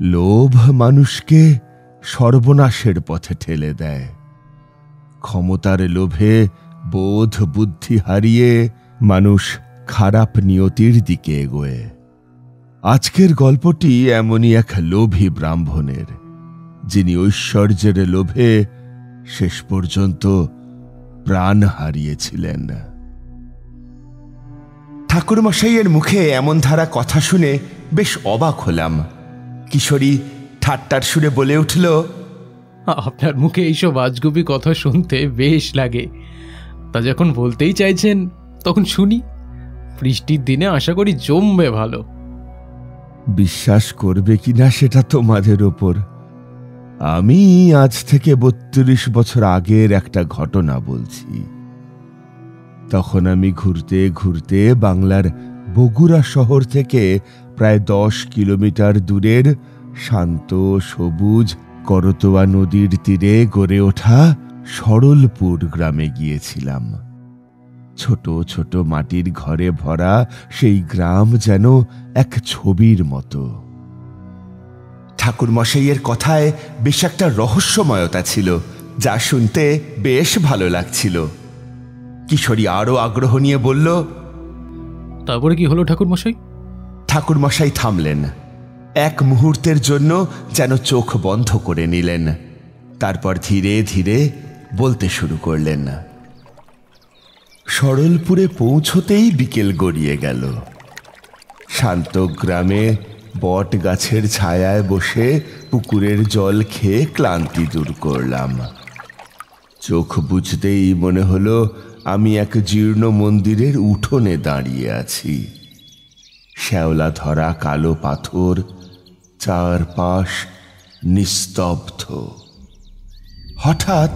লোভ মানুষকে সর্বনাশের পথে ঠেলে দেয়। ক্ষমতার লোভে বোধ বুদ্ধি হারিয়ে মানুষ খারাপ নিয়তির দিকে এগোয়। আজকের গল্পটি এমনই এক লোভী ব্রাহ্মণের, যিনি ঐশ্বর্যের লোভে শেষ পর্যন্ত প্রাণ হারিয়েছিলেন। ঠাকুরমশাইয়ের মুখে এমন ধারা কথা শুনে বেশ অবাক হলাম। কিশোরী ঠাট্টার সুরে বলে উঠল, আপনার মুখে এইসব আজগুবি কথা শুনতে বেশ লাগে। তা যখন বলতেই চাইছেন তখন শুনি। বৃষ্টির দিনে আশা করি জমবে ভালো। বিশ্বাস করবে কিনা সেটা তোমাদের ওপর। আমি আজ থেকে 32 বছর আগের একটা ঘটনা বলছি। তখন আমি ঘুরতে ঘুরতে বাংলার বগুড়া শহর থেকে প্রায় 10 কিলোমিটার দূরের শান্ত সবুজ করতোয়া নদীর তীরে গড়ে ওঠা সরলপুর গ্রামে গিয়েছিলাম। ছোট ছোট মাটির ঘরে ভরা সেই গ্রাম যেন এক ছবির মতো। ঠাকুরমশাইয়ের কথায় বেশ একটা রহস্যময়তা ছিল, যা শুনতে বেশ ভালো লাগছিল। কিশোরী আরো আগ্রহ নিয়ে বলল, তারপরে কি হলো ঠাকুরমশাই? ঠাকুরমশাই থামলেন। এক মুহূর্তের জন্য যেন চোখ বন্ধ করে নিলেন। তারপর ধীরে ধীরে বলতে শুরু করলেন। সরলপুরে পৌঁছতেই বিকেল গড়িয়ে গেল। শান্ত গ্রামে বট গাছের ছায়ায় বসে পুকুরের জল খেয়ে ক্লান্তি দূর করলাম। চোখ বুঝতেই মনে হলো আমি এক জীর্ণ মন্দিরের উঠোনে দাঁড়িয়ে আছি। শ্যাওলা ধরা কালো পাথর, চারপাশ নিস্তব্ধ। হঠাৎ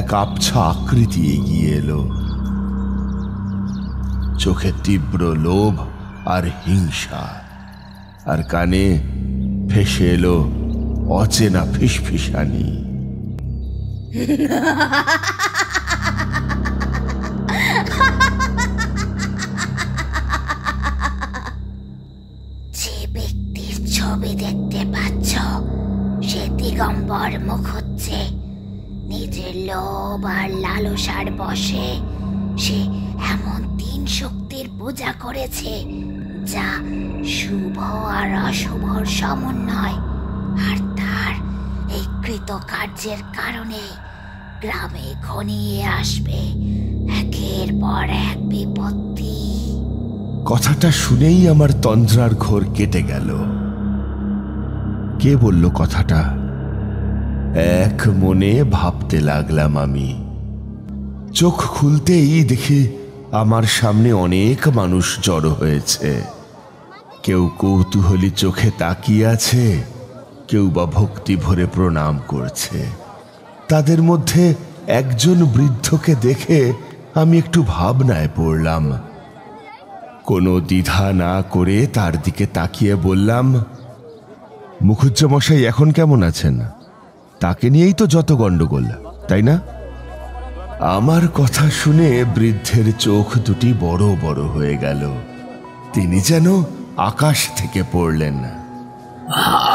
এক আবছা আকৃতি এগিয়ে এলো। চোখে তীব্র লোভ আর হিংসা, আর কানে ভেসে এলো অচেনা ফিসফিসানি। যে ব্যক্তির ছবি দেখতে পাচ্ছ সে দিগম্বর মুখুজ্জে। নিজের লোভ আর লালসার বশে সে এমন 3 শক্তির পূজা করেছে, যা শুভ আর অশুভর সমন্বয়। আর তার এই কৃতকার্যের কারণে গ্রামে ঘনিয়ে আসবে একের পর এক বিপত্তি। কথাটা শুনেই আমার তন্দ্রার ঘোর কেটে গেল। কে বলল কথাটা? এক মনে ভাবতে লাগলাম আমি। চোখ খুলতেই দেখি আমার সামনে অনেক মানুষ জড়ো হয়েছে। কেউ কৌতূহলী চোখে তাকিয়ে আছে, কেউ বা ভক্তি ভরে প্রণাম করছে। তাদের মধ্যে একজন বৃদ্ধকে দেখে আমি একটু ভাবনায় পড়লাম। কোনো দ্বিধা না করে তার দিকে তাকিয়ে বললাম, মুখুজ্জে মশাই এখন কেমন আছেন? তাকে নিয়েই তো যত গন্ডগোল, তাই না? আমার কথা শুনে বৃদ্ধের চোখ দুটি বড় বড় হয়ে গেল। তিনি যেন আকাশ থেকে পড়লেন।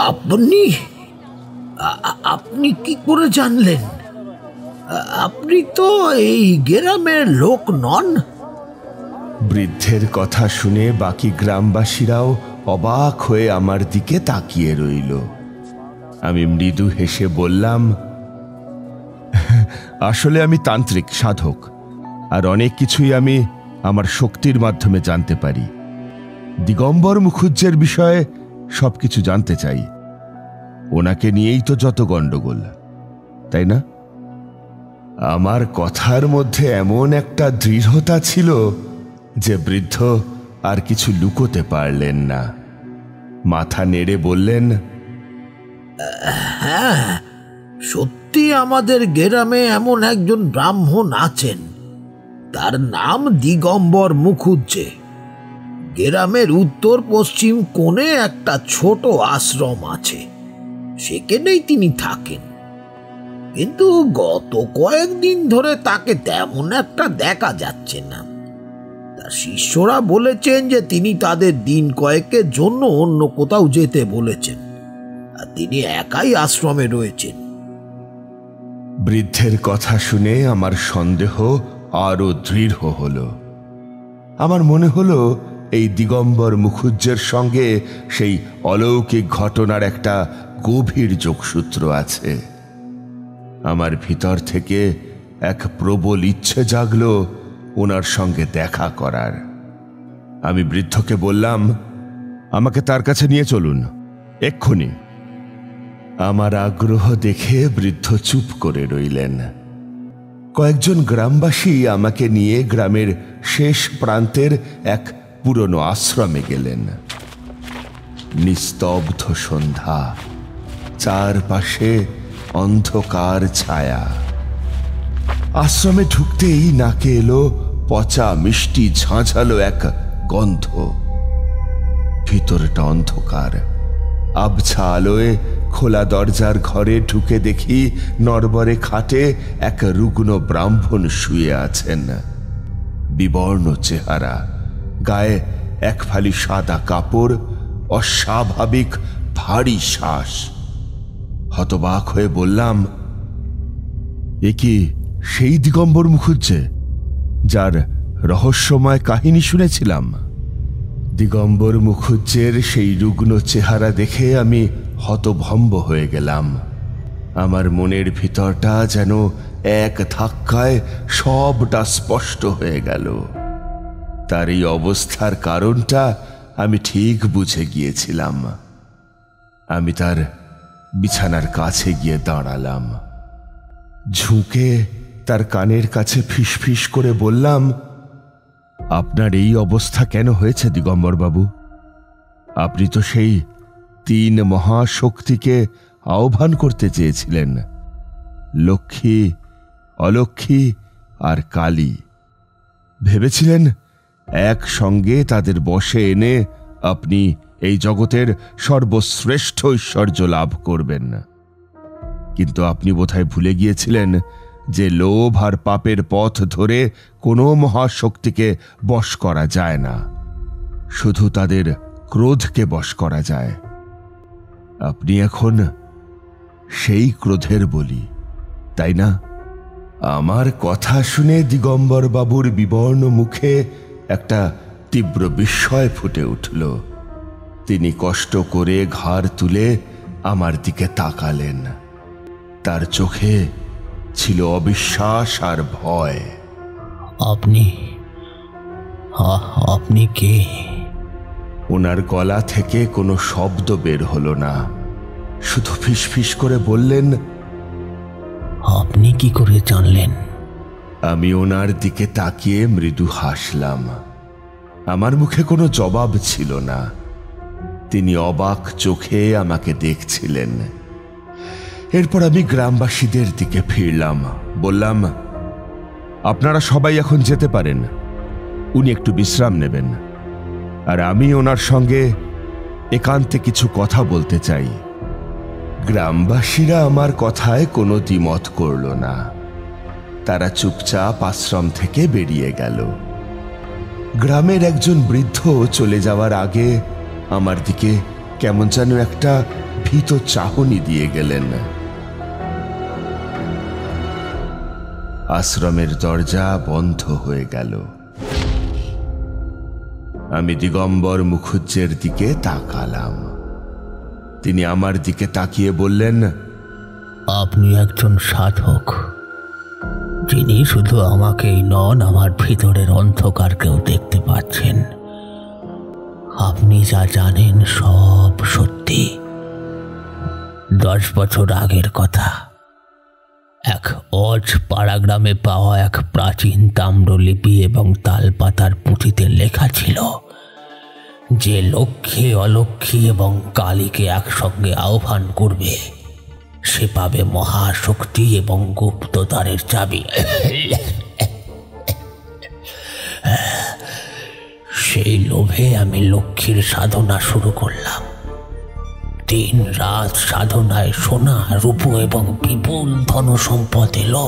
আপনি আপনি কি করে জানলেন? আপনি তো এই গ্রামের লোক নন। বৃদ্ধের কথা শুনে বাকি গ্রামবাসীরাও অবাক হয়ে আমার দিকে তাকিয়ে রইল। আমি মৃদু হেসে বললাম, আসলে আমি তান্ত্রিক সাধক, আর অনেক কিছুই আমি আমার শক্তির মাধ্যমে জানতে পারি। দিগম্বর মুখুজ্জের বিষয়ে সবকিছু জানতে চাই। ওনাকে নিয়েই তো যত গন্ডগোল, তাই না? আমার কথার মধ্যে এমন একটা দৃঢ়তা ছিল যে বৃদ্ধ আর কিছু লুকোতে পারলেন না। মাথা নেড়ে বললেন, হ্যাঁ, সত্যি আমাদের গ্রামে এমন একজন ব্রাহ্মণ আছেন। তার নাম দিগম্বর মুখুজ্জে। গ্রামের উত্তর পশ্চিম কোণে একটা ছোট আশ্রম আছে, সেখানেই তিনি থাকেন। কিন্তু গত কয়েকদিন ধরে তাকে তেমন একটা দেখা যাচ্ছে না। তার শিষ্যরা বলেছেন যে তিনি তাদের দিন কয়েকের জন্য অন্য কোথাও যেতে বলেছেন। তিনি একাই আশ্রমে রয়েছেন। বৃদ্ধের কথা শুনে আমার সন্দেহ আরো দৃঢ় হলো। আমার মনে হলো এই দিগম্বর মুখুজ্জের সঙ্গে সেই অলৌকিক ঘটনার একটা গভীর যোগসূত্র আছে। আমার ভিতর থেকে এক প্রবল ইচ্ছে জাগলো ওনার সঙ্গে দেখা করার। আমি বৃদ্ধকে বললাম, আমাকে তার কাছে নিয়ে চলুন এক্ষুনি। আমার আগ্রহ দেখে বৃদ্ধ চুপ করে রইলেন। কয়েকজন গ্রামবাসী আমাকে নিয়ে গ্রামের শেষ প্রান্তের এক পুরনো আশ্রমে গেলেন। নিস্তব্ধ সন্ধ্যা, চারপাশে অন্ধকার ছায়া। আশ্রমে ঢুকতেই নাকে এলো পচা মিষ্টি ঝাঁঝালো এক গন্ধ। ভিতরটা অন্ধকার। আবছা আলোয় খোলা দরজার ঘরে ঢুকে দেখি নড়বড়ে খাটে এক রুগ্ন ব্রাহ্মণ শুয়ে আছেন। বিবর্ণ চেহারা, গায়ে এক ফালি সাদা কাপড়, অস্বাভাবিক ভারী শ্বাস। হতবাক হয়ে বললাম, এ কি সেই দিগম্বর মুখুজ্জে যার রহস্যময় কাহিনী শুনেছিলাম? দিগম্বর মুখুজ্জের সেই রুগ্ন চেহারা দেখে আমি হতভম্ব হয়ে গেলাম। আমার মনের ভিতরটা যেন এক ধাক্কায় সবটা স্পষ্ট হয়ে গেল। তার এই অবস্থার কারণটা আমি ঠিক বুঝে গিয়েছিলাম। আমি তার বিছানার কাছে গিয়ে দাঁড়ালাম। ঝুঁকে তার কানের কাছে ফিসফিস করে বললাম, আপনার এই অবস্থা কেন হয়েছে দিগম্বর বাবু? আপনি তো সেই 3 মহাশক্তিকে আহ্বান করতে চেয়েছিলেন, লক্ষ্মী, অলক্ষ্মী আর কালী। ভেবেছিলেন একসঙ্গে তাদের বশে এনে আপনি এই জগতের সর্বশ্রেষ্ঠ ঐশ্বর্য লাভ করবেন। কিন্তু আপনি বোধহয় ভুলে গিয়েছিলেন যে লোভ আর পাপের পথ ধরে কোনো মহাশক্তিকে বশ করা যায় না, শুধু তাদের ক্রোধকে বশ করা যায়। আপনি এখন সেই ক্রোধের বলি, তাই না? আমার কথা শুনে দিগম্বর বাবুর বিবর্ণ মুখে একটা তীব্র বিস্ময় ফুটে উঠল। তিনি কষ্ট করে ঘাড় তুলে আমার দিকে তাকালেন। তার চোখে ছিল অবিশ্বাস আর ভয়। আপনি কে? ওনার গলা থেকে কোনো শব্দ বের হলো না, শুধু ফিসফিস করে বললেন, আপনি কি করে জানলেন? আমি ওনার দিকে তাকিয়ে মৃদু হাসলাম। আমার মুখে কোনো জবাব ছিল না। তিনি অবাক চোখে আমাকে দেখছিলেন। এরপর আমি গ্রামবাসীদের দিকে ফিরলাম। বললাম, আপনারা সবাই এখন যেতে পারেন। উনি একটু বিশ্রাম নেবেন, আর আমি ওনার সঙ্গে একান্তে কিছু কথা বলতে চাই। গ্রামবাসীরা আমার কথায় কোনো দ্বিমত করল না। তারা চুপচাপ আশ্রম থেকে বেরিয়ে গেল। গ্রামের একজন বৃদ্ধ চলে যাওয়ার আগে আমার দিকে কেমন যেন একটা ভীত চাহনি দিয়ে গেলেন। আশ্রমের দরজা বন্ধ হয়ে গেল। আমি দিগম্বর মুখুজ্জের দিকে তাকালাম। তিনি আমার দিকে তাকিয়ে বললেন, আপনি একজন সাধক, যিনি শুধু আমাকেই নন, আমার ভিতরের অন্ধকারকেও দেখতে পাচ্ছেন। আপনি যা জানেন সব সত্যি। 10 বছর আগের কথা, এক অজ পাড়াগ্রামে পাওয়া এক প্রাচীন তাম্রলিপি এবং তালপাতার পুঁথিতে লেখা ছিল যে লক্ষ্মী, অলক্ষ্মী এবং কালীকে একসঙ্গে আহ্বান করবে সে পাবে মহাশক্তি এবং গুপ্তদ্বারের চাবি। সেই লোভে আমি লক্ষ্মীর সাধনা শুরু করলাম। 3 রাত সাধনায় সোনা, রূপ এবং বিপুল ধন সম্পদ এলো,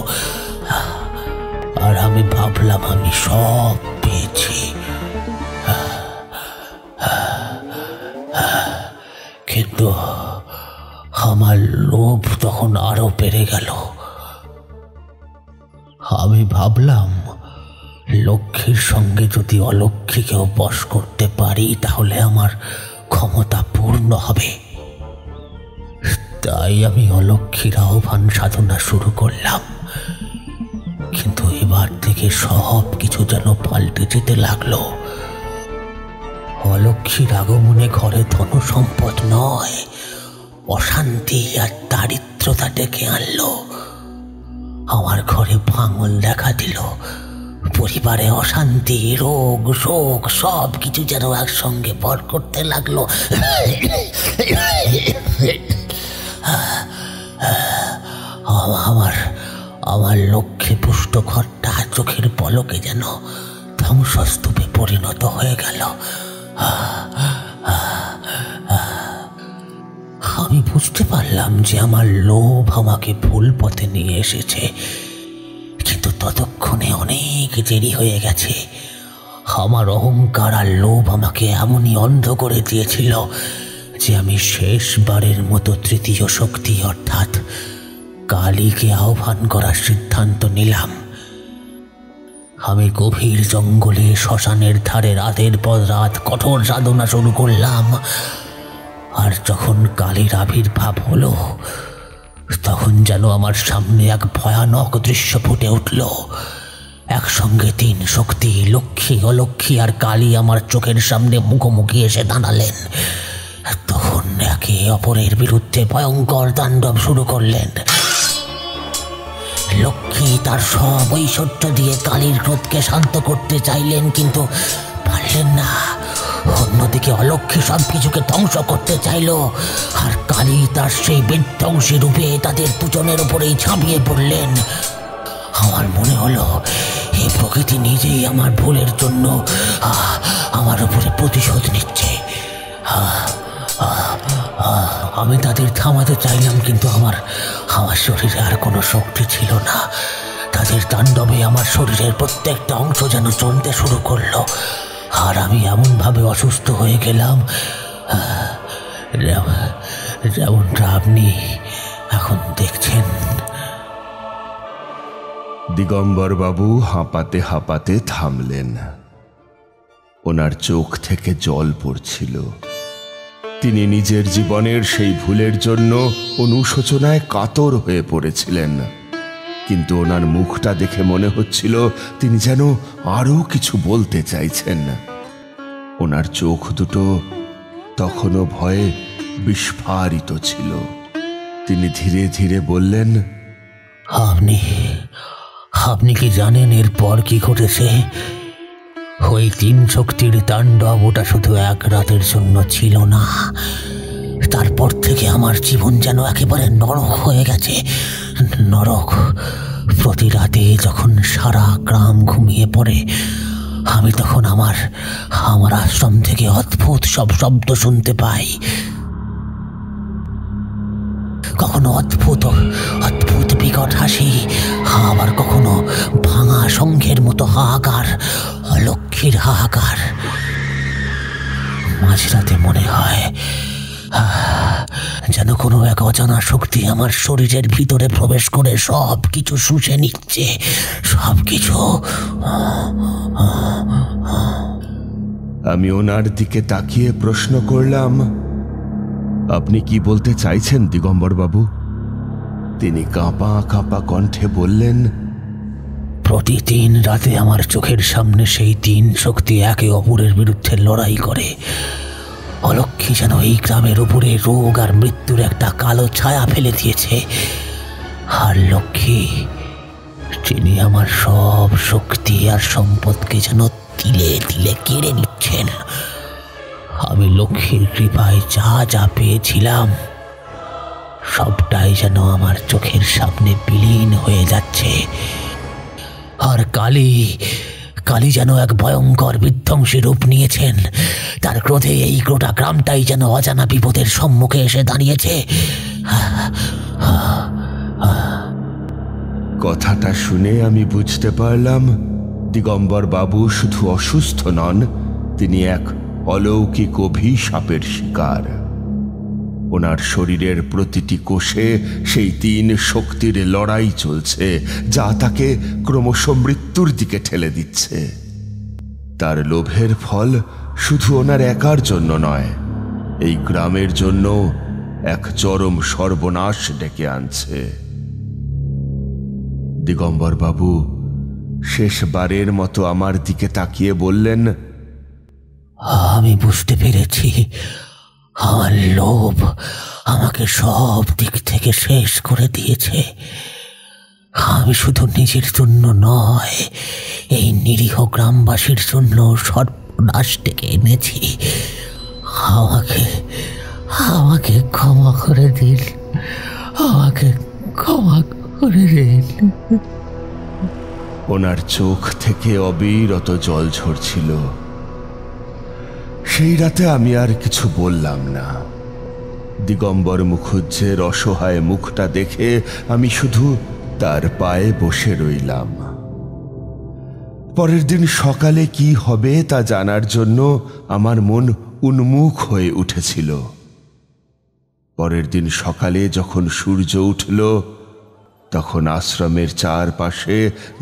আর আমি ভাবলাম আমি সব পেয়েছি। কিন্তু আমার লোভ তখন আরো বেড়ে গেল। আমি ভাবলাম, লক্ষ্মীর সঙ্গে যদি অলক্ষ্মীকেও বশ করতে পারি তাহলে আমার ক্ষমতা পূর্ণ হবে। তাই আমি অলক্ষ্মীর আহ্বান সাধনা শুরু করলাম। কিন্তু এবার থেকে সব কিছু যেন পাল্টে যেতে লাগলো। অলক্ষ্মীর আগমনে ঘরে ধন সম্পদ নয়, অশান্তি আর দারিদ্রতা ডেকে আনলো। আমার ঘরে ভাঙন দেখা দিল। পরিবারে অশান্তি, রোগ, শোক সব কিছু যেন একসঙ্গে ভর করতে লাগলো। আমার লক্ষ্যে পুষ্ট ঘরটা চোখের পলকে যেন ধ্বংসস্তূপে পরিণত হয়ে গেল। আমি বুঝতে পারলাম যে আমার লোভ আমাকে ভুল পথে নিয়ে এসেছে, কিন্তু ততক্ষণে অনেক দেরি হয়ে গেছে। আমার অহংকার আর লোভ আমাকে এমনই অন্ধ করে দিয়েছিল যে আমি শেষবারের মতো তৃতীয় শক্তি অর্থাৎ কালীকে আহ্বান করার সিদ্ধান্ত নিলাম। আমি গভীর জঙ্গলে শ্মশানের ধারে রাতের পর রাত কঠোর সাধনা শুরু করলাম। আর যখন কালীর আবির্ভাব হলো, তখন যেন আমার সামনে এক ভয়ানক দৃশ্য ফুটে উঠল। একসঙ্গে তিন শক্তি, লক্ষ্মী, অলক্ষ্মী আর কালী আমার চোখের সামনে মুখোমুখি এসে দাঁড়ালেন। তখন একে অপরের বিরুদ্ধে ভয়ঙ্কর তাণ্ডব শুরু করলেন। লক্ষ্মী তার সব ঐশ্বর্য দিয়ে কালীর ক্রোধকে শান্ত করতে চাইলেন, কিন্তু পারলেন না। অন্যদিকে অলক্ষ্মী সবকিছুকে ধ্বংস করতে চাইল, আর কালী তার সেই বিধ্বংসী রূপে তাদের দুজনের উপরেই ঝাঁপিয়ে পড়লেন। আমার মনে হলো এই প্রকৃতি নিজেই আমার ভুলের জন্য আমার উপরে প্রতিশোধ নিচ্ছে। আমি তাদের থামাতে চাইলাম, কিন্তু আমার শরীরে আর কোনো শক্তি ছিল না। তাদের তাণ্ডবে আমার শরীরের প্রত্যেকটা অংশ যেন চলতে শুরু করলো, আর আমি এমনভাবে অসুস্থ হয়ে গেলাম যেমনটা আপনি এখন দেখছেন। দিগম্বর বাবু হাঁপাতে হাঁপাতে থামলেন। ওনার চোখ থেকে জল পড়ছিল। তিনি নিজের জীবনের সেই ভুলের জন্য অনুশোচনায় কাতর হয়ে পড়েছিলেন, কিন্তু ওনার মুখটা দেখে মনে হচ্ছিল তিনি যেন আরও কিছু বলতে চাইছেন। ওনার চোখ দুটো তখনও ভয়ে বিস্ফারিত ছিল। তিনি ধীরে ধীরে বললেন, আপনি কি জানেন এরপর কি ঘটেছে? ওই তিন শক্তির তাণ্ডব ওটা শুধু এক রাতের জন্য ছিল না। তারপর থেকে আমার জীবন যেন একেবারে নরক হয়ে গেছে। নরক। প্রতি রাতে যখন সারা গ্রাম ঘুমিয়ে পড়ে, আমি তখন আমার আশ্রম থেকে অদ্ভুত সব শব্দ শুনতে পাই। কখনো অদ্ভুত বিকট হাসি, আবার কখনো ভাঙা শঙ্খের মতো হাহাকার, অলক্ষ্মীর হাহাকার। মাঝরাতে মনে হয় যেন কোনো এক অজানা শক্তি আমার শরীরের ভিতরে প্রবেশ করে সব কিছু শুষে নিচ্ছে, সব কিছু। আমি ওনার দিকে তাকিয়ে প্রশ্ন করলাম, আপনি কি বলতে চাইছেন দিগম্বর বাবু? তিনি কাঁপা কাঁপা কণ্ঠে বললেন, প্রতিদিন রাতে আমার চোখের সামনে সেই তিন শক্তি একে অপরের বিরুদ্ধে লড়াই করে। অলক্ষ্মী যেন এই গ্রামের উপরে রোগ আর মৃত্যুর একটা কালো ছায়া ফেলে দিয়েছে, আর লক্ষ্মী যিনি আমার সব শক্তি আর সম্পদকে যেন তিলে তিলে কেড়ে নিচ্ছেন। আমি লক্ষ্মীর কৃপায় যা পেয়েছিলাম সবটাই যেন আমার চোখের সামনে বিলীন হয়ে যাচ্ছে। আর কালী যেন এক ভয়ঙ্কর বিধ্বংসী রূপ নিয়েছেন। তার ক্রোধে এই গোটা গ্রামটাই যেন অজানা বিপদের সম্মুখে এসে দাঁড়িয়েছে। কথাটা শুনে আমি বুঝতে পারলাম দিগম্বর বাবু শুধু অসুস্থ নন, তিনি এক অলৌকিক অভিশাপের শিকার। ওনার শরীরের প্রতিটি কোষে সেই 3 শক্তির লড়াই চলছে, যা তাকে ক্রমশ মৃত্যুর দিকে ঠেলে দিচ্ছে। তার লোভের ফল শুধু ওনার একার জন্য নয়, এই গ্রামের জন্য এক চরম সর্বনাশ ডেকে আনছে। দিগম্বর বাবু শেষবারের মতো আমার দিকে তাকিয়ে বললেন, আমি বুঝতে পেরেছি, আমার লোভ আমাকে সব দিক থেকে শেষ করে দিয়েছে। আমি শুধু নিজের জন্য নয়, এই নিরীহ গ্রামবাসীর জন্য সর্বনাশ ডেকে এনেছি। আমাকে আমাকে ক্ষমা করে দিন, আমাকে ক্ষমা করে দিন। ওনার চোখ থেকে অবিরত জল ঝরছিল। সেই রাতে আমি আর কিছু বললাম না। দিগম্বর মুখুজ্জের অসহায় মুখটা দেখে আমি শুধু তার পায়ে বসে রইলাম। পরের দিন সকালে কি হবে তা জানার জন্য আমার মন উন্মুখ হয়ে উঠেছিল। পরের দিন সকালে যখন সূর্য উঠল, তখন আশ্রমের চারপাশে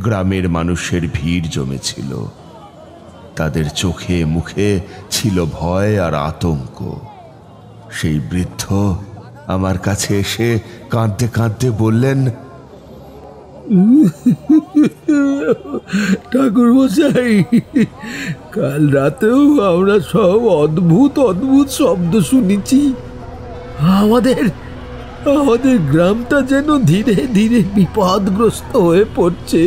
গ্রামের মানুষের ভিড় জমেছিল। তাদের চোখে মুখে ছিল ভয় আর আতঙ্ক। সেই বৃদ্ধ আমার কাছে এসে কাঁদতে কাঁদতে বললেন, ঠাকুর মশাই, কাল রাতেও আমরা সব অদ্ভুত অদ্ভুত শব্দ শুনেছি। আমাদের আমাদের গ্রামটা যেন ধীরে ধীরে বিপদগ্রস্ত হয়ে পড়ছে।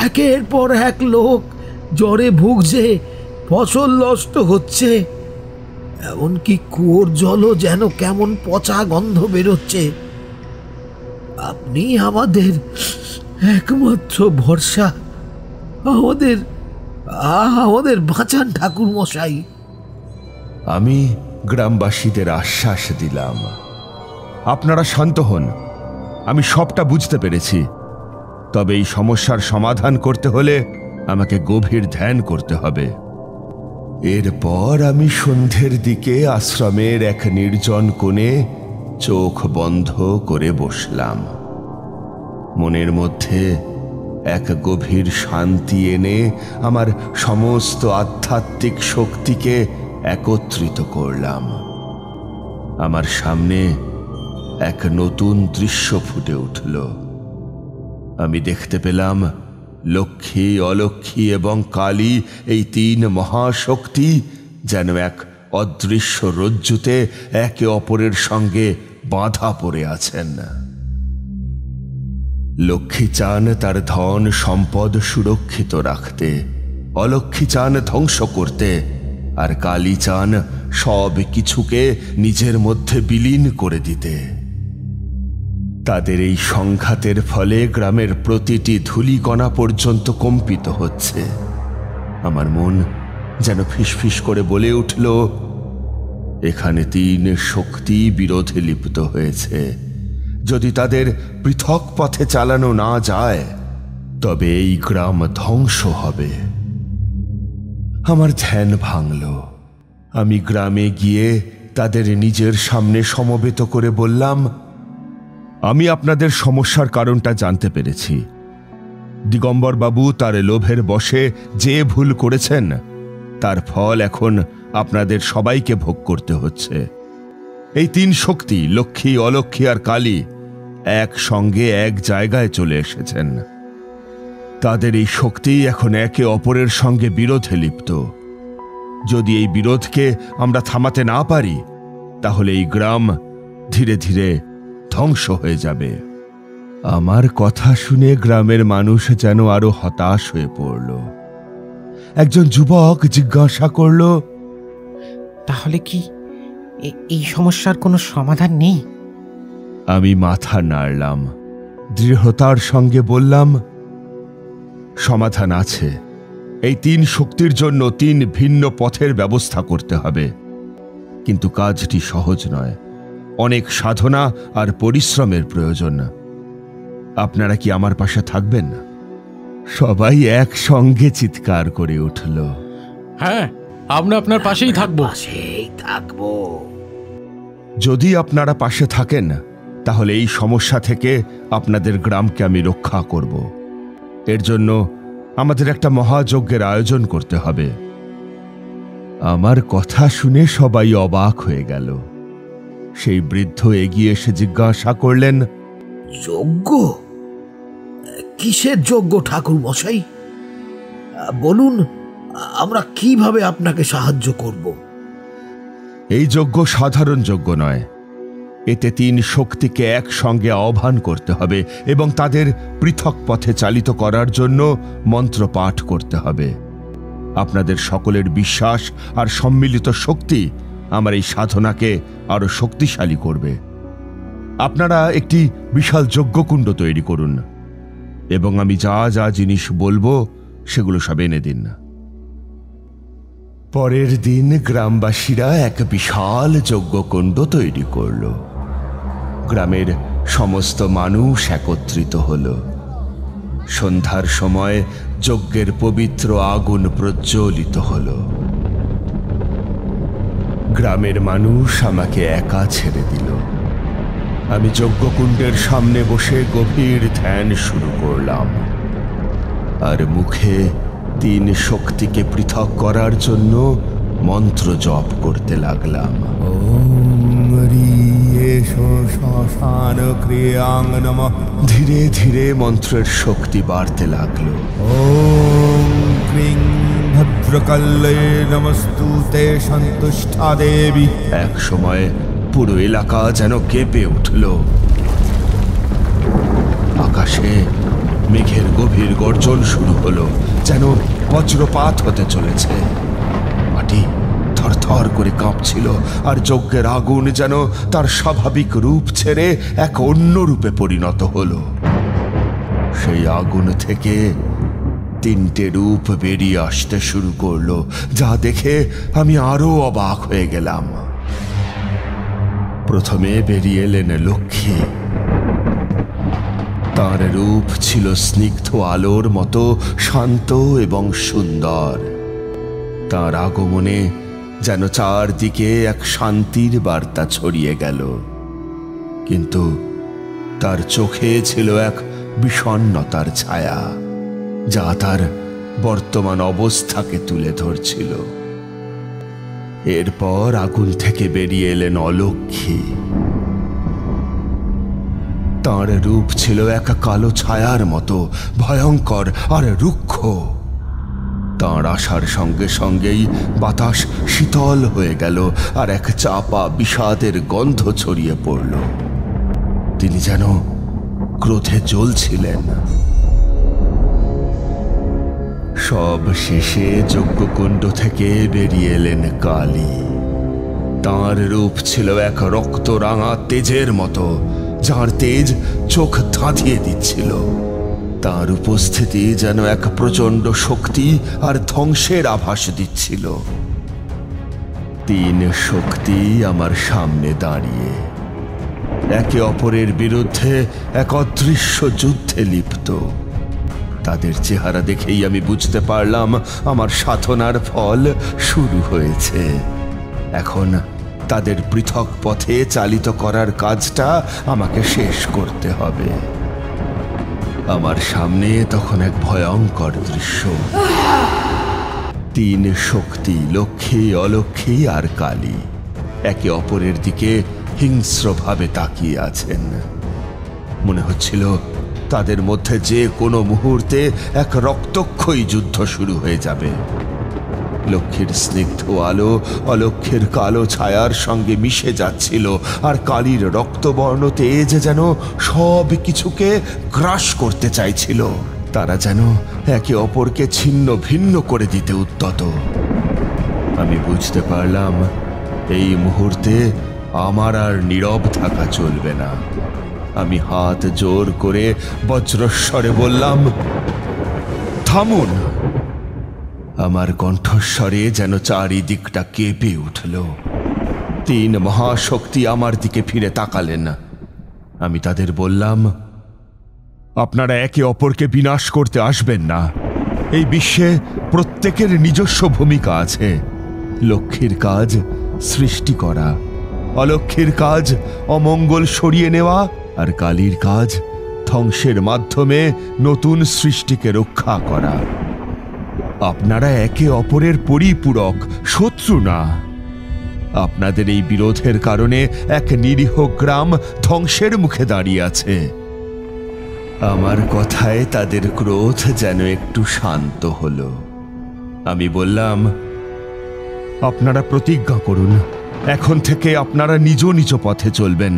একের পর এক লোক জ্বরে ভুগছে, ফসল নষ্ট হচ্ছে, এমনকি কুয়োর জলও যেন কেমন পচা গন্ধ বেরোচ্ছে। আপনি আমাদের একমাত্র ভরসা, আমাদের আমাদের বাঁচান ঠাকুর মশাই। আমি গ্রামবাসীদের আশ্বাস দিলাম, আপনারা শান্ত হন, আমি সবটা বুঝতে পেরেছি। তবে এই সমস্যার সমাধান করতে হলে আমাকে গভীর ধ্যান করতে হবে। এরপর আমি সন্ধ্যের দিকে আশ্রমের এক নির্জন কোণে চোখ বন্ধ করে বসলাম। মনের মধ্যে এক গভীর শান্তি এনে আমার সমস্ত আধ্যাত্মিক শক্তিকে একত্রিত করলাম। আমার সামনে এক নতুন দৃশ্য ফুটে উঠল। আমি দেখতে পেলাম লক্ষ্মী, অলক্ষ্মী এবং কালী, এই 3 মহাশক্তি যেন এক অদৃশ্য রজ্জুতে একে অপরের সঙ্গে বাঁধা পড়ে আছেন। লক্ষ্মী চান তার ধন সম্পদ সুরক্ষিত রাখতে, অলক্ষ্মী চান ধ্বংস করতে, আর কালী চান সব কিছুকে নিজের মধ্যে বিলীন করে দিতে। তাদের এই সংঘাতের ফলে গ্রামের প্রতিটি ধূলিকণা পর্যন্ত কম্পিত হচ্ছে। আমার মন যেন ফিসফিস করে বলে উঠল, এখানে 3 শক্তি বিরোধে লিপ্ত হয়েছে। যদি তাদের পৃথক পথে চালানো না যায়, তবে এই গ্রাম ধ্বংস হবে। আমার ধ্যান ভাঙল। আমি গ্রামে গিয়ে তাদের নিজের সামনে সমবেত করে বললাম, আমি আপনাদের সমস্যার কারণটা জানতে পেরেছি। দিগম্বর বাবু তার লোভের বশে যে ভুল করেছেন, তার ফল এখন আপনাদের সবাইকে ভোগ করতে হচ্ছে। এই 3 শক্তি, লক্ষ্মী, অলক্ষ্মী আর কালী, একসঙ্গে এক জায়গায় চলে এসেছেন। তাদের এই শক্তি এখন একে অপরের সঙ্গে বিরোধে লিপ্ত। যদি এই বিরোধকে আমরা থামাতে না পারি, তাহলে এই গ্রাম ধীরে ধীরে ধ্বংস হয়ে যাবে। আমার কথা শুনে গ্রামের মানুষ যেন আরো হতাশ হয়ে পড়ল। একজন যুবক জিজ্ঞাসা করল, তাহলে কি এই সমস্যার কোনো সমাধান নেই? আমি মাথা নাড়লাম, দৃঢ়তার সঙ্গে বললাম, সমাধান আছে। এই 3 শক্তির জন্য 3 ভিন্ন পথের ব্যবস্থা করতে হবে। কিন্তু কাজটি সহজ নয়, অনেক সাধনা আর পরিশ্রমের প্রয়োজন। আপনারা কি আমার পাশে থাকবেন? সবাই একসঙ্গে চিৎকার করে উঠল, হ্যাঁ, আমরা আপনার পাশেই থাকবো। পাশেই থাকবো। যদি আপনারা পাশে থাকেন তাহলে এই সমস্যা থেকে আপনাদের গ্রামকে আমি রক্ষা করব। এর জন্য আমাদের একটা মহাযজ্ঞের আয়োজন করতে হবে। আমার কথা শুনে সবাই অবাক হয়ে গেল। সেই বৃদ্ধ এগিয়ে এসে জিজ্ঞাসা করলেন, যজ্ঞ? কিসের যজ্ঞ ঠাকুর মশাই? বলুন, আমরা কিভাবে আপনাকে সাহায্য করব? এই যজ্ঞ সাধারণ যজ্ঞ নয়। এতে 3 শক্তিকে একসঙ্গে আহ্বান করতে হবে এবং তাদের পৃথক পথে চালিত করার জন্য মন্ত্র পাঠ করতে হবে। আপনাদের সকলের বিশ্বাস আর সম্মিলিত শক্তি আমার এই সাধনাকে আরো শক্তিশালী করবে। আপনারা একটি বিশাল যজ্ঞকুণ্ড তৈরি করুন এবং আমি যা যা জিনিস বলবো সেগুলো সব এনে দিন। পরের দিন গ্রামবাসীরা এক বিশাল যজ্ঞকুণ্ড তৈরি করল। গ্রামের সমস্ত মানুষ একত্রিত হল। সন্ধ্যার সময় যজ্ঞের পবিত্র আগুন প্রজ্বলিত হল। গ্রামের মানুষ আমাকে একা ছেড়ে দিল। আমি যজ্ঞকুণ্ডের সামনে বসে গভীর ধ্যান শুরু করলাম আর মুখে 3 শক্তিকে পৃথক করার জন্য মন্ত্র জপ করতে লাগলাম। ধীরে ধীরে মন্ত্রের শক্তি বাড়তে লাগলো। ওম ক্রিং ভদ্রকাল্যে নমস্তুতে সন্তুষ্টা দেবী। এক সময় পুরো এলাকা যেন কেঁপে উঠল। আকাশে মেঘের গভীর গর্জন শুরু হলো, যেন বজ্রপাত হতে চলেছে। মাটি থরথর করে কাঁপছিল আর যজ্ঞের আগুন যেন তার স্বাভাবিক রূপ ছেড়ে এক অন্য রূপে পরিণত হলো। সেই আগুন থেকে 3টে রূপ বেরিয়ে আসতে শুরু করলো, যা দেখে আমি আরো অবাক হয়ে গেলাম। প্রথমে বেরিয়ে এলেন লক্ষ্মী। তার রূপ ছিল স্নিগ্ধ আলোর মতো শান্ত এবং সুন্দর। তার আগমনে যেন চারদিকে এক শান্তির বার্তা ছড়িয়ে গেল, কিন্তু তার চোখে ছিল এক বিষণ্ণতার ছায়া, যা তার বর্তমান অবস্থাকে তুলে ধরছিল। এরপর আগুন থেকে বেরিয়ে এলেন অলক্ষ্মী। তার রূপ ছিল এক কালো ছায়ার মতো ভয়ঙ্কর আর রুক্ষ। তাঁর আসার সঙ্গে সঙ্গেই বাতাস শীতল হয়ে গেল আর এক চাপা বিষাদের গন্ধ ছড়িয়ে পড়ল। তিনি যেন ক্রোধে জ্বলছিলেন। সব শেষে যজ্ঞকুণ্ড থেকে বেরিয়ে এলেন কালী। তাঁর রূপ ছিল এক রক্তরাঙা তেজের মতো, যার তেজ চোখ ধাঁধিয়ে দিচ্ছিল। তার উপস্থিতি যেন এক প্রচণ্ড শক্তি আর ধ্বংসের আভাস দিচ্ছিল। 3 শক্তি আমার সামনে দাঁড়িয়ে একে অপরের বিরুদ্ধে এক অদৃশ্য যুদ্ধে লিপ্ত। তাদের চেহারা দেখেই আমি বুঝতে পারলাম আমার সাধনার ফল শুরু হয়েছে। এখন তাদের পৃথক পথে চালিত করার কাজটা আমাকে শেষ করতে হবে। আমার সামনে তখন এক ভয়ঙ্কর দৃশ্য। 3 শক্তি, লক্ষ্মী, অলক্ষ্মী আর কালী, একে অপরের দিকে হিংস্রভাবে তাকিয়ে আছেন। মনে হচ্ছিল তাদের মধ্যে যে কোনো মুহূর্তে এক রক্তক্ষয়ী যুদ্ধ শুরু হয়ে যাবে। লক্ষ্মীর স্নিগ্ধ আলো অলক্ষ্যের কালো ছায়ার সঙ্গে মিশে যাচ্ছিল, আর কালীর রক্তবর্ণ তেজ যেন সব কিছুকে গ্রাস করতে চাইছিল। তারা যেন একে অপরকে ছিন্ন ভিন্ন করে দিতে উদ্যত। আমি বুঝতে পারলাম এই মুহূর্তে আমার আর নীরব থাকা চলবে না। আমি হাত জোর করে বজ্রস্বরে বললাম, থামুন। আমার কণ্ঠস্বরে যেন চারিদিকটা কেঁপে উঠল। 3 মহাশক্তি আমার দিকে ফিরে তাকালেন। আমি তাদের বললাম, আপনারা একে অপরকে বিনাশ করতে আসবেন না। এই বিশ্বে প্রত্যেকের নিজস্ব ভূমিকা আছে। লক্ষ্মীর কাজ সৃষ্টি করা, অলক্ষ্মীর কাজ অমঙ্গল সরিয়ে নেওয়া, আর কালীর কাজ ধ্বংসের মাধ্যমে নতুন সৃষ্টিকে রক্ষা করা। আপনারা একে অপরের পরিপূরক, শত্রু না। আপনাদের এই বিরোধের কারণে এক নিরীহ গ্রাম ধ্বংসের মুখে দাঁড়িয়ে আছে। আমার কথায় তাদের ক্রোধ যেন একটু শান্ত হলো। আমি বললাম, আপনারা প্রতিজ্ঞা করুন, এখন থেকে আপনারা নিজ নিজ পথে চলবেন।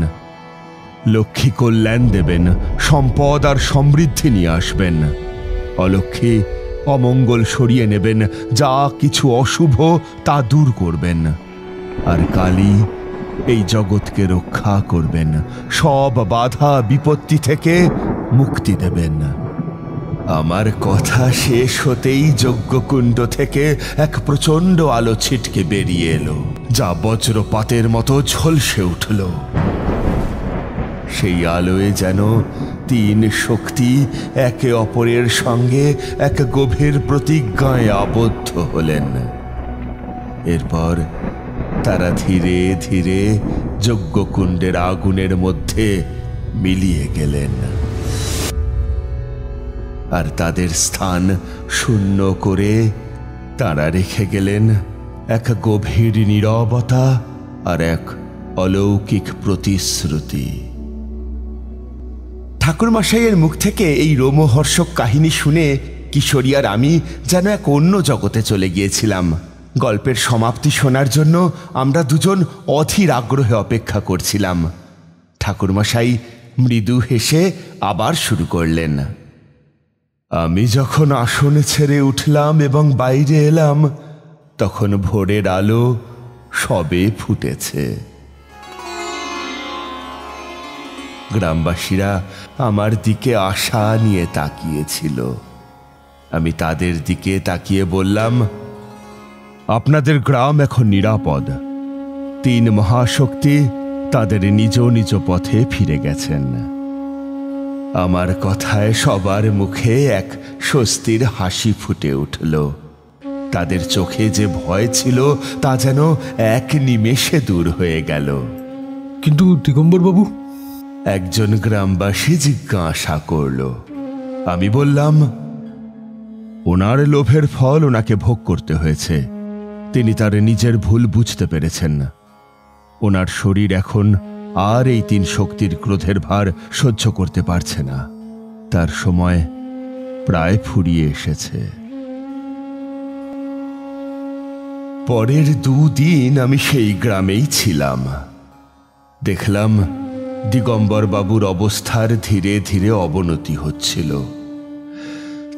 লক্ষ্মী কল্যাণ দেবেন, সম্পদ আর সমৃদ্ধি নিয়ে আসবেন। অলক্ষ্মী অমঙ্গল সরিয়ে নেবেন, যা কিছু অশুভ তা দূর করবেন। আর কালী এই জগৎকে রক্ষা করবেন, সব বাধা বিপত্তি থেকে মুক্তি দেবেন। আমার কথা শেষ হতেই যজ্ঞকুণ্ড থেকে এক প্রচণ্ড আলো ছিটকে বেরিয়ে এলো, যা বজ্রপাতের মতো ঝলসে উঠল। সেই আলোয় যেন তিন শক্তি একে অপরের সঙ্গে এক গভীর প্রতিজ্ঞায় আবদ্ধ হলেন। এরপর তারা ধীরে ধীরে যজ্ঞকুণ্ডের আগুনের মধ্যে মিলিয়ে গেলেন, আর তাদের স্থান শূন্য করে তারা রেখে গেলেন এক গভীর নীরবতা আর এক অলৌকিক প্রতিশ্রুতি। ঠাকুরমশাইয়ের মুখ থেকে এই রোমহর্ষক কাহিনী শুনে কিশোরী আর আমি যেন এক অন্য জগতে চলে গিয়েছিলাম। গল্পের সমাপ্তি শোনার জন্য আমরা দুজন অধীর আগ্রহে অপেক্ষা করছিলাম। ঠাকুরমশাই মৃদু হেসে আবার শুরু করলেন। আমি যখন আসনে ছেড়ে উঠলাম এবং বাইরে এলাম, তখন ভোরের আলো সবে ফুটেছে। গ্রামবাসীরা আমার দিকে আশা নিয়ে তাকিয়েছিল। আমি তাদের দিকে তাকিয়ে বললাম, আপনাদের গ্রাম এখন নিরাপদ। তিন মহাশক্তি তাদের নিজ নিজ পথে ফিরে গেছেন। আমার কথায় সবার মুখে এক স্বস্তির হাসি ফুটে উঠল। তাদের চোখে যে ভয় ছিল তা যেন এক নিমেষে দূর হয়ে গেল। কিন্তু দিগম্বর বাবু, একজন গ্রামবাসী জিজ্ঞাসা করল। আমি বললাম, ওনার লোভের ফল ওনাকে ভোগ করতে হয়েছে। তিনি তার নিজের ভুল বুঝতে পেরেছেন। ওনার শরীর এখন আর এই তিন শক্তির ক্রোধের ভার সহ্য করতে পারছে না। তার সময় প্রায় ফুরিয়ে এসেছে। পরের দুদিন আমি সেই গ্রামেই ছিলাম। দেখলাম দিগম্বর বাবুর অবস্থার ধীরে ধীরে অবনতি হচ্ছিল।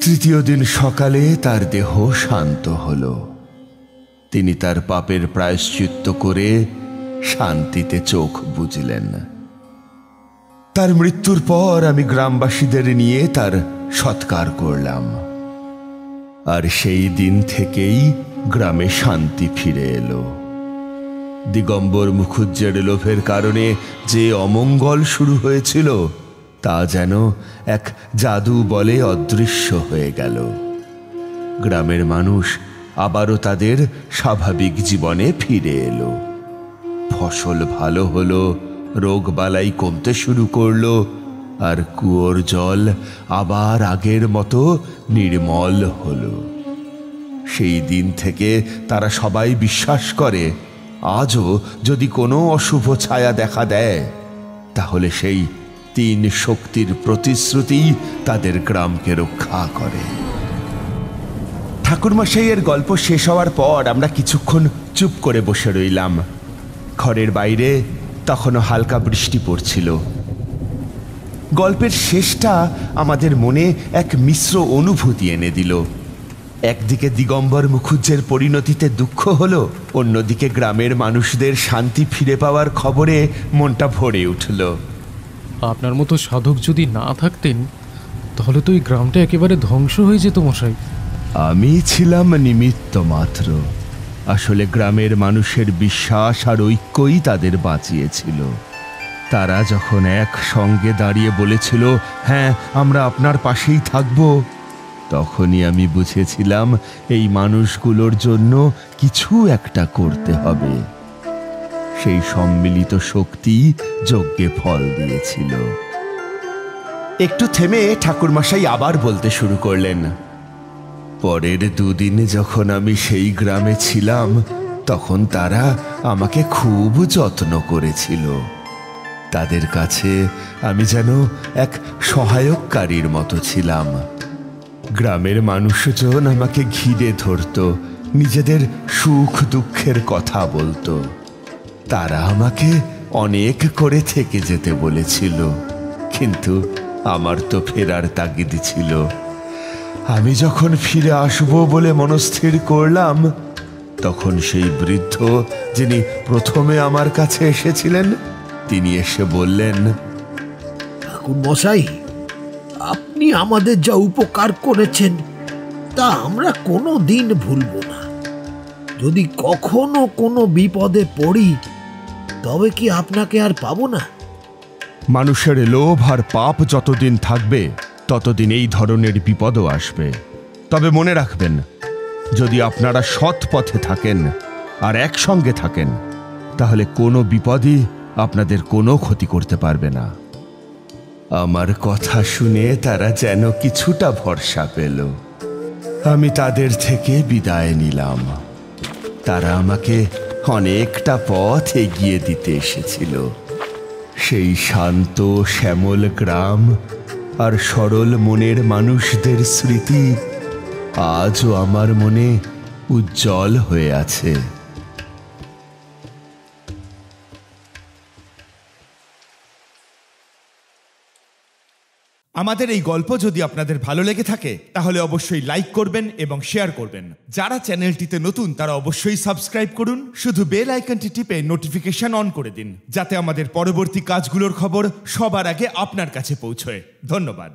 তৃতীয় দিন সকালে তার দেহ শান্ত হল। তিনি তার পাপের প্রায়শ্চিত্ত করে শান্তিতে চোখ বুজলেন। তার মৃত্যুর পর আমি গ্রামবাসীদের নিয়ে তার সৎকার করলাম, আর সেই দিন থেকেই গ্রামে শান্তি ফিরে এলো। দিগম্বর মুখুজ্জের লোভের কারণে যে অমঙ্গল শুরু হয়েছিল তা যেন এক জাদু বলে অদৃশ্য হয়ে গেল। গ্রামের মানুষ আবারও তাদের স্বাভাবিক জীবনে ফিরে এলো। ফসল ভালো হলো, রোগবালাই কমতে শুরু করলো, আর কুয়োর জল আবার আগের মতো নির্মল হলো। সেই দিন থেকে তারা সবাই বিশ্বাস করে, আজও যদি কোনো অশুভ ছায়া দেখা দেয়, তাহলে সেই তিন শক্তির প্রতিশ্রুতি তাদের গ্রামকে রক্ষা করে। ঠাকুরমশাইয়ের গল্প শেষ হওয়ার পর আমরা কিছুক্ষণ চুপ করে বসে রইলাম। ঘরের বাইরে তখনও হালকা বৃষ্টি পড়ছিল। গল্পের শেষটা আমাদের মনে এক মিশ্র অনুভূতি এনে দিল। একদিকে দিগম্বর মুখুজ্জের পরিণতিতে দুঃখ হলো, অন্যদিকে গ্রামের মানুষদের শান্তি ফিরে পাওয়ার খবরে মনটা ভরে উঠল। আপনার মতো সাধক যদি না থাকতেন তাহলে তো এই গ্রামটা একেবারে ধ্বংস হয়ে যেত মশাই। আমি ছিলাম নিমিত্ত মাত্র। আসলে গ্রামের মানুষের বিশ্বাস আর ঐক্যই তাদের বাঁচিয়েছিল। তারা যখন একসঙ্গে দাঁড়িয়ে বলেছিল, হ্যাঁ আমরা আপনার পাশেই থাকব, তখনই আমি বুঝেছিলাম এই মানুষগুলোর জন্য কিছু একটা করতে হবে। সেই সম্মিলিত শক্তি যজ্ঞে ফল দিয়েছিল। একটু থেমে ঠাকুরমশাই আবার বলতে শুরু করলেন, পরের দুদিন যখন আমি সেই গ্রামে ছিলাম তখন তারা আমাকে খুব যত্ন করেছিল। তাদের কাছে আমি যেন এক সহায়ককারীর মতো ছিলাম। গ্রামের মানুষজন আমাকে ঘিরে ধরত, নিজেদের সুখ দুঃখের কথা বলতো। তারা আমাকে অনেক করে থেকে যেতে বলেছিল, কিন্তু আমার তো ফেরার তাগিদ ছিল। আমি যখন ফিরে আসব বলে মনস্থির করলাম, তখন সেই বৃদ্ধ যিনি প্রথমে আমার কাছে এসেছিলেন তিনি এসে বললেন, ঠাকুর মশাই, আপনি আমাদের যা উপকার করেছেন তা আমরা কোনো দিন ভুলব না। যদি কখনো কোনো বিপদে পড়ি তবে কি আপনাকে আর পাবো না? মানুষের লোভ আর পাপ যতদিন থাকবে ততদিন এই ধরনের বিপদও আসবে। তবে মনে রাখবেন, যদি আপনারা সৎ পথে থাকেন আর একসঙ্গে থাকেন তাহলে কোনো বিপদই আপনাদের কোনো ক্ষতি করতে পারবে না। আমার কথা শুনে তারা যেন কিছুটা ভরসা পেল। আমি তাদের থেকে বিদায় নিলাম। তারা আমাকে অনেকটা পথ এগিয়ে দিতে এসেছিল। সেই শান্ত শ্যামল গ্রাম আর সরল মনের মানুষদের স্মৃতি আজও আমার মনে উজ্জ্বল হয়ে আছে। আমাদের এই গল্প যদি আপনাদের ভালো লেগে থাকে তাহলে অবশ্যই লাইক করবেন এবং শেয়ার করবেন। যারা চ্যানেলটিতে নতুন তারা অবশ্যই সাবস্ক্রাইব করুন। শুধু বেল আইকনটি টিপে নোটিফিকেশন অন করে দিন, যাতে আমাদের পরবর্তী কাজগুলোর খবর সবার আগে আপনার কাছে পৌঁছয়। ধন্যবাদ।